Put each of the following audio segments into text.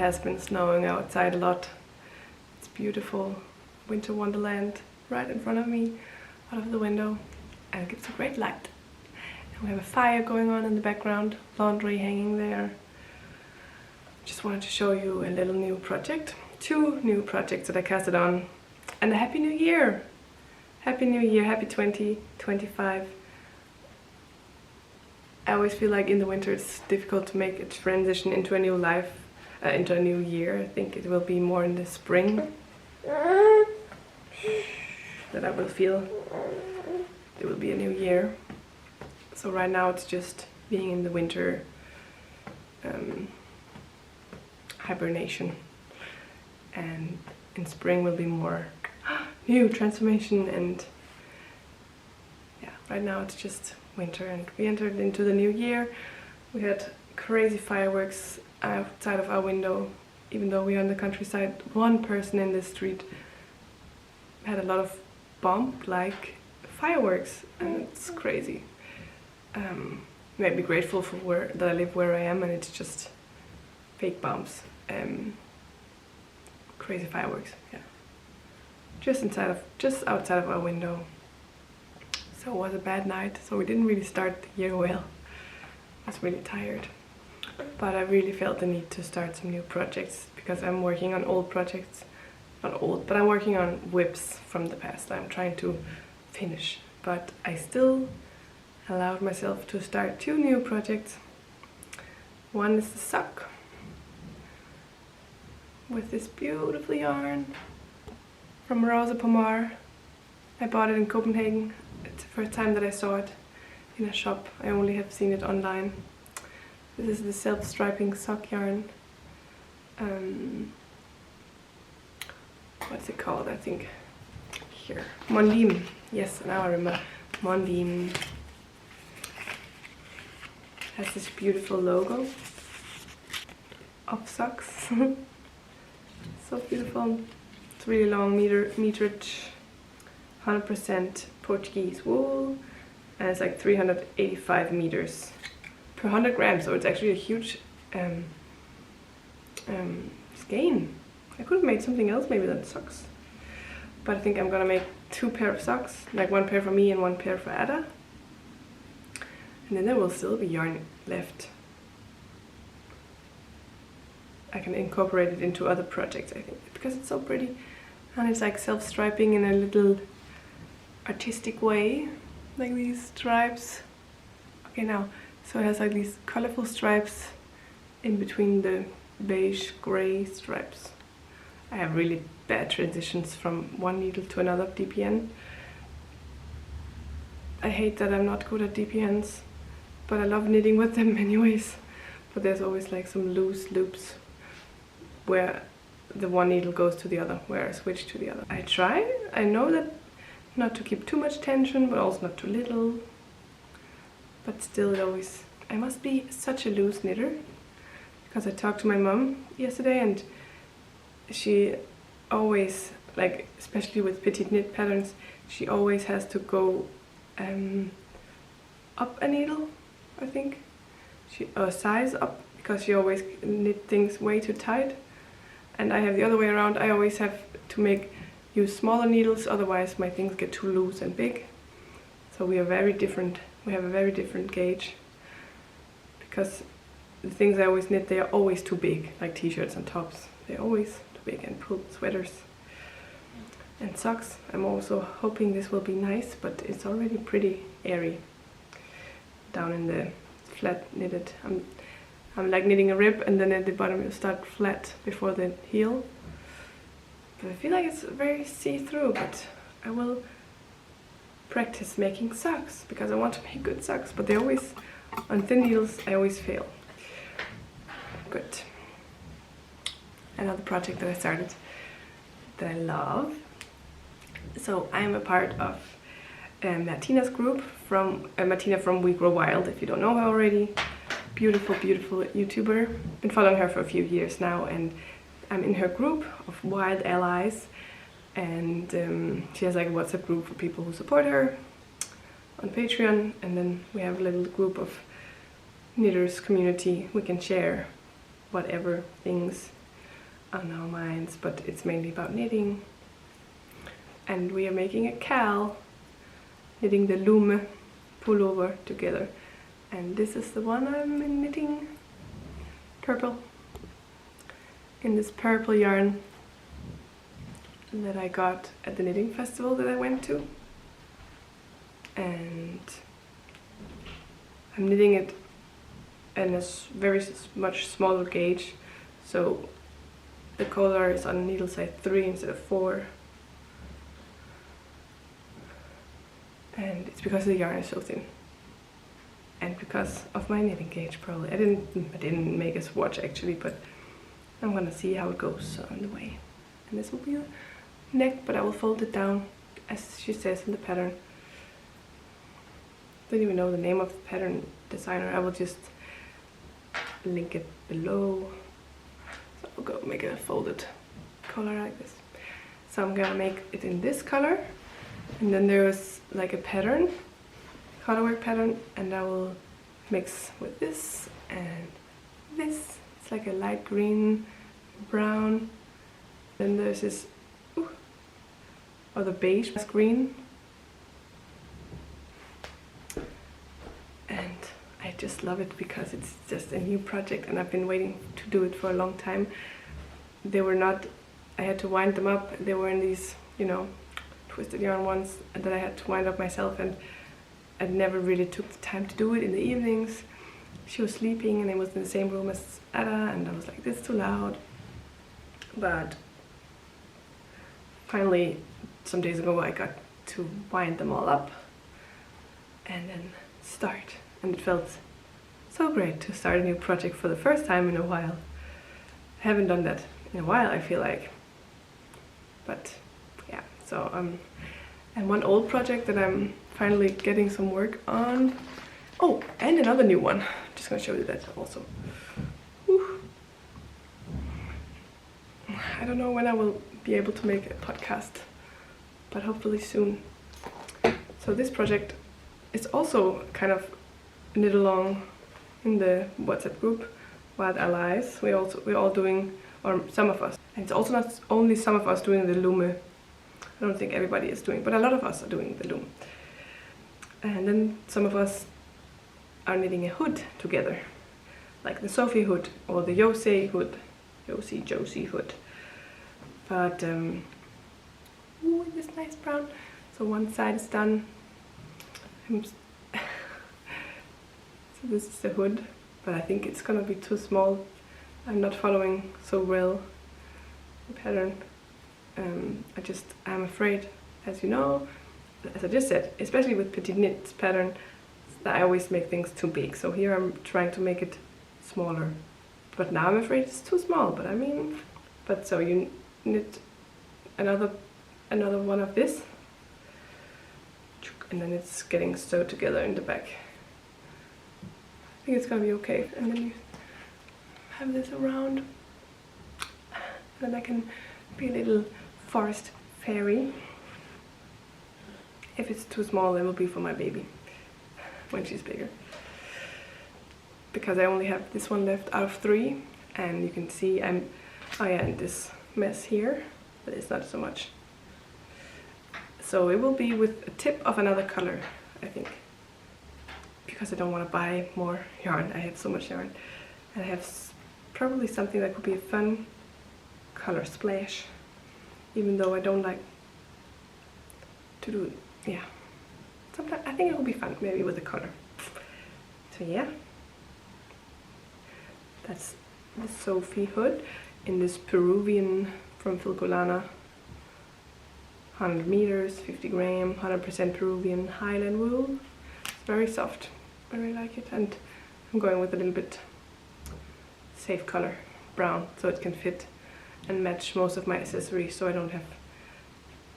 has been snowing outside a lot. It's beautiful winter wonderland right in front of me, out of the window, and it gives a great light. And we have a fire going on in the background, laundry hanging there. Just wanted to show you a little new project. 2 new projects that I casted on. And a Happy New Year! Happy New Year, happy 2025. I always feel like in the winter it's difficult to make a transition into a new life, into a new year. I think it will be more in the spring that I will feel it will be a new year. So right now it's just being in the winter hibernation, and in spring will be more new transformation. And yeah, right now it's just winter, and we entered into the new year. We had crazy fireworks outside of our window, even though we are in the countryside. One person in the street had a lot of bomb-like fireworks, and it's crazy. Made me grateful for that I live where I am, and it's just fake bombs. Crazy fireworks, yeah. Just outside of our window. So it was a bad night, so we didn't really start the year well. I was really tired. But I really felt the need to start some new projects, because I'm working on old projects. Not old, but I'm working on whips from the past. I'm trying to finish. But I still allowed myself to start 2 new projects. One is the sock with this beautiful yarn from Rosa Pomar. I bought it in Copenhagen. It's the first time that I saw it in a shop. I only have seen it online. This is the self-striping sock yarn. What's it called? I think here. Mondim. Yes, now I remember. Mondim. Has this beautiful logo of socks. So beautiful. It's really long meterage, 100% Portuguese wool, and it's like 385 meters per 100 grams, so it's actually a huge skein. I could have made something else maybe than socks, but I think I'm gonna make 2 pair of socks, like 1 pair for me and 1 pair for Ada, and then there will still be yarn left. I can incorporate it into other projects, I think, because it's so pretty. And it's like self-striping in a little artistic way, like these stripes. Okay, now, so it has like these colorful stripes in between the beige gray stripes. I have really bad transitions from one needle to another DPN. I hate that I'm not good at DPNs, but I love knitting with them anyways. But there's always like some loose loops where the one needle goes to the other, where I switch to the other. I try. I know that not to keep too much tension, but also not too little. But still, it always... I must be such a loose knitter, because I talked to my mom yesterday, and she always, like, especially with Petite knit patterns, she always has to go up a needle, I think. Size up, because she always knit things way too tight. And I have the other way around. I always have to use smaller needles, otherwise my things get too loose and big. So we are very different. We have a very different gauge, because the things I always knit, they are always too big, like t-shirts and tops. They're always too big, and sweaters and socks. I'm also hoping this will be nice, but it's already pretty airy down in the flat knitted. I'm like knitting a rib, and then at the bottom it'll start flat before the heel. But I feel like it's very see-through, but I will practice making socks, because I want to make good socks, but they always, on thin needles, I always fail. Good. Another project that I started that I love. So I'm a part of Martina's group, Martina from We Grow Wild, if you don't know her already. Beautiful, beautiful YouTuber. Been following her for a few years now, and I'm in her group of wild allies, and she has like a WhatsApp group for people who support her on Patreon, and then we have a little group of knitters community. We can share whatever things on our minds, but it's mainly about knitting. And we are making a cowl, knitting the Lumme pullover together. And this is the one I'm knitting purple, in this purple yarn that I got at the knitting festival that I went to. And I'm knitting it in a very much smaller gauge, so the color is on needle size 3 instead of 4. And it's because the yarn is so thin. And because of my knitting gauge, probably. I didn't make a swatch actually, but I'm gonna see how it goes on the way. And this will be the neck, but I will fold it down as she says in the pattern. Don't even know the name of the pattern designer. I will just link it below. So I'll go make a folded color like this. So I'm gonna make it in this color, and then there's like a pattern, colorwork pattern, and I will mix with this and this. It's like a light green, brown. Then there's this other beige green. And I just love it because it's just a new project, and I've been waiting to do it for a long time. They were not, I had to wind them up. They were in these, you know, twisted yarn ones that I had to wind up myself, and I never really took the time to do it in the evenings. She was sleeping and I was in the same room as Ada, and I was like, this is too loud. But finally, some days ago, I got to wind them all up and then start. And it felt so great to start a new project for the first time in a while. I haven't done that in a while, I feel like. But yeah, so and one old project that I'm finally getting some work on. Oh, and another new one. I'm just gonna show you that also. Whew. I don't know when I will be able to make a podcast, but hopefully soon. So this project is also kind of knit along in the WhatsApp group, Wild Allies. We're all doing, or some of us. And it's also not only some of us doing the Lumme. I don't think everybody is doing, but a lot of us are doing the Lumme. And then some of us are knitting a hood together, like the Sophie hood or the Josie hood. Josie hood. But ooh, this nice brown. So one side is done. So this is the hood, but I think it's gonna be too small. I'm not following so well the pattern. I'm afraid, as you know, as I just said, especially with Petite knits pattern, that I always make things too big. So here I'm trying to make it smaller, but now I'm afraid it's too small. But I mean, but so you knit another one of this, and then it's getting sewed together in the back. I think it's gonna be okay. And then you have this around, then I can be a little forest fairy. If it's too small, it will be for my baby when she's bigger. Because I only have this one left out of 3, and you can see I'm in this mess here, but it's not so much. So it will be with a tip of another color, I think. Because I don't want to buy more yarn. I have so much yarn. And I have probably something that could be a fun color splash. Even though I don't like to do it. Yeah. Sometimes I think it will be fun, maybe with a color. So yeah. That's the Sophie hood in this Peruvian from Filcolana. 100 meters, 50 gram, 100% Peruvian Highland wool. It's very soft. I really like it, and I'm going with a little bit safe color, brown, so it can fit and match most of my accessories, so I don't have,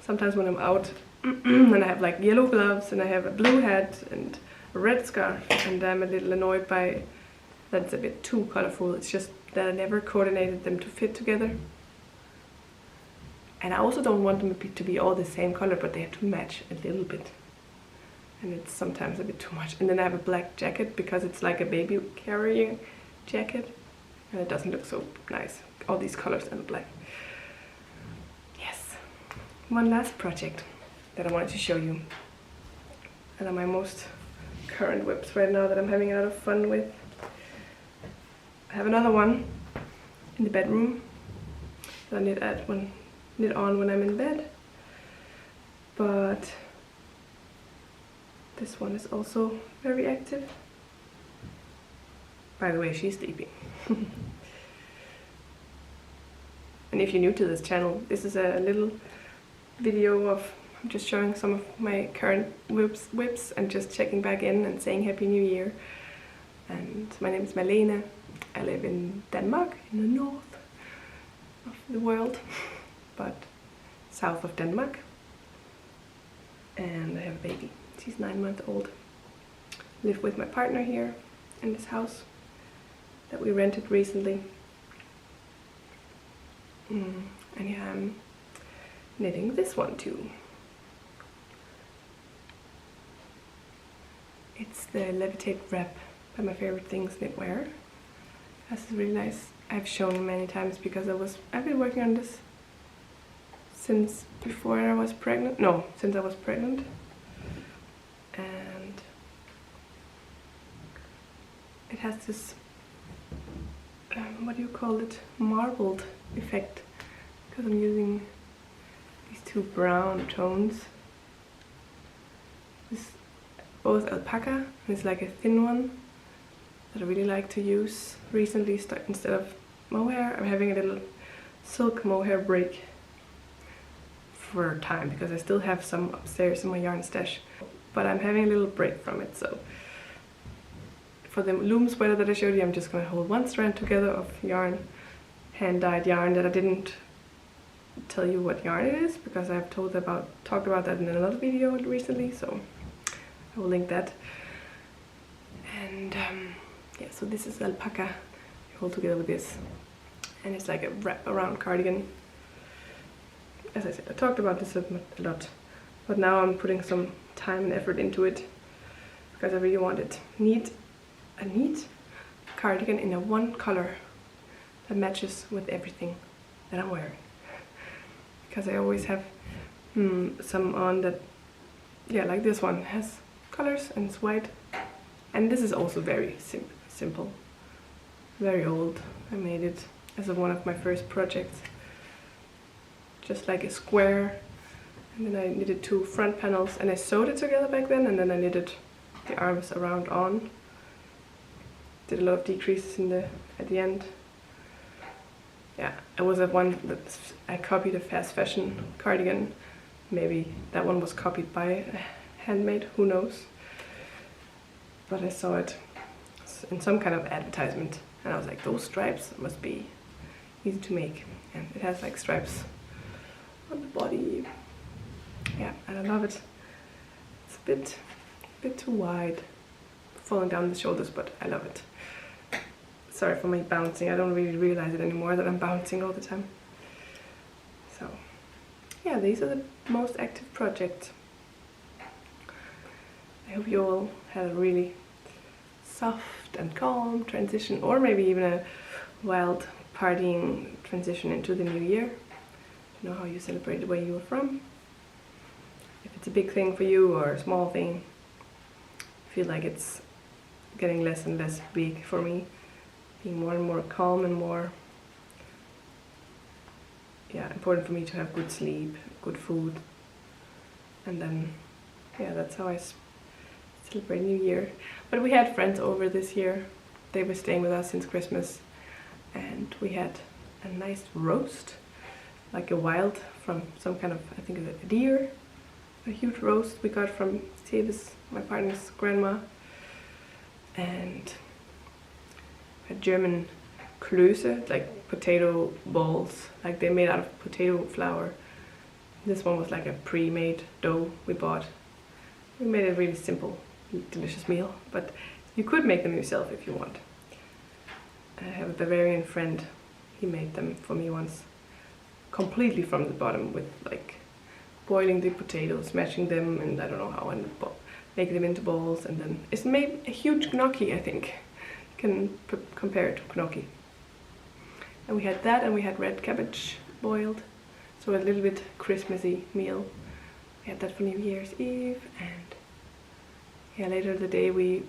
sometimes when I'm out and I have like yellow gloves and I have a blue hat and a red scarf, and I'm a little annoyed by that it's a bit too colorful. It's just that I never coordinated them to fit together. And I also don't want them to be all the same color, but they have to match a little bit. And it's sometimes a bit too much. And then I have a black jacket because it's like a baby carrying jacket. and it doesn't look so nice, all these colors and black. Yes, one last project that I wanted to show you, and are my most current whips right now that I'm having a lot of fun with. I have another one in the bedroom that I knit on when I'm in bed, but this one is also very active. By the way, she's sleeping. And if you're new to this channel, this is a little video of I'm just showing some of my current whips and just checking back in and saying Happy New Year. And my name is Marlene. I live in Denmark, in the north of the world, but south of Denmark. And I have a baby. She's 9 months old. Live with my partner here in this house that we rented recently. And yeah, I'm knitting this one too. It's the Levitate wrap by My Favorite Things Knitwear. This is really nice. I've shown many times because I've been working on this since before I was pregnant. No, since I was pregnant. And it has this what do you call it, marbled effect, because I'm using these two brown tones. This both alpaca, and it's like a thin one that I really like to use recently. Instead of mohair, I'm having a little silk mohair break for a time because I still have some upstairs in my yarn stash, but I'm having a little break from it. So for the Lumme sweater that I showed you, I'm just going to hold one strand together of yarn, hand-dyed yarn that I didn't tell you what yarn it is because I've talked about that in another video recently, so I will link that. And yeah, so this is alpaca. You hold together with this, and it's like a wrap around cardigan. As I said, I talked about this a lot, but now I'm putting some time and effort into it because I really want it. A neat cardigan in a one color that matches with everything that I'm wearing. Because I always have some on that, yeah, like this one has colors and it's white. And this is also very simple, very old. I made it as one of my first projects. Just like a square, and then I knitted two front panels and I sewed it together back then, and then I knitted the arms around on. Did a lot of decreases at the end. Yeah, it was one that I copied a fast fashion cardigan. Maybe that one was copied by a handmade, who knows. But I saw it in some kind of advertisement and I was like, those stripes must be easy to make. And it has like stripes on the body. Yeah, and I love it. It's a bit too wide, falling down the shoulders, but I love it. Sorry for my bouncing, I don't really realize it anymore that I'm bouncing all the time. So, yeah, these are the most active projects. I hope you all had a really soft and calm transition, or maybe even a wild partying transition into the new year. You know how you celebrate where you are from. If it's a big thing for you or a small thing, I feel like it's getting less and less big for me. Being more and more calm and more, yeah, important for me to have good sleep, good food, and then, yeah, that's how I celebrate New Year. But we had friends over this year. They were staying with us since Christmas, and we had a nice roast, like a wild from some kind of, I think it's a deer, a huge roast we got from Sevis, my partner's grandma, and a German Klöße, like potato balls, like they're made out of potato flour. This one was like a pre-made dough we bought. We made a really simple, delicious meal, but you could make them yourself if you want. I have a Bavarian friend, he made them for me once, completely from the bottom, with like boiling the potatoes, mashing them, and I don't know how, and make them into balls, and then it's made a huge gnocchi, I think. Can compare it to gnocchi. And we had that, and we had red cabbage boiled. So a little bit Christmassy meal. We had that for New Year's Eve, and yeah, later the day we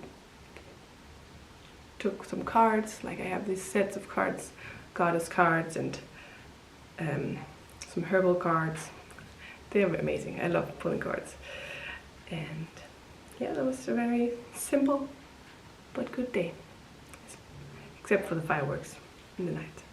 took some cards. Like I have these sets of cards, goddess cards and some herbal cards. They are amazing. I love pulling cards. And yeah, that was a very simple but good day. Except for the fireworks in the night.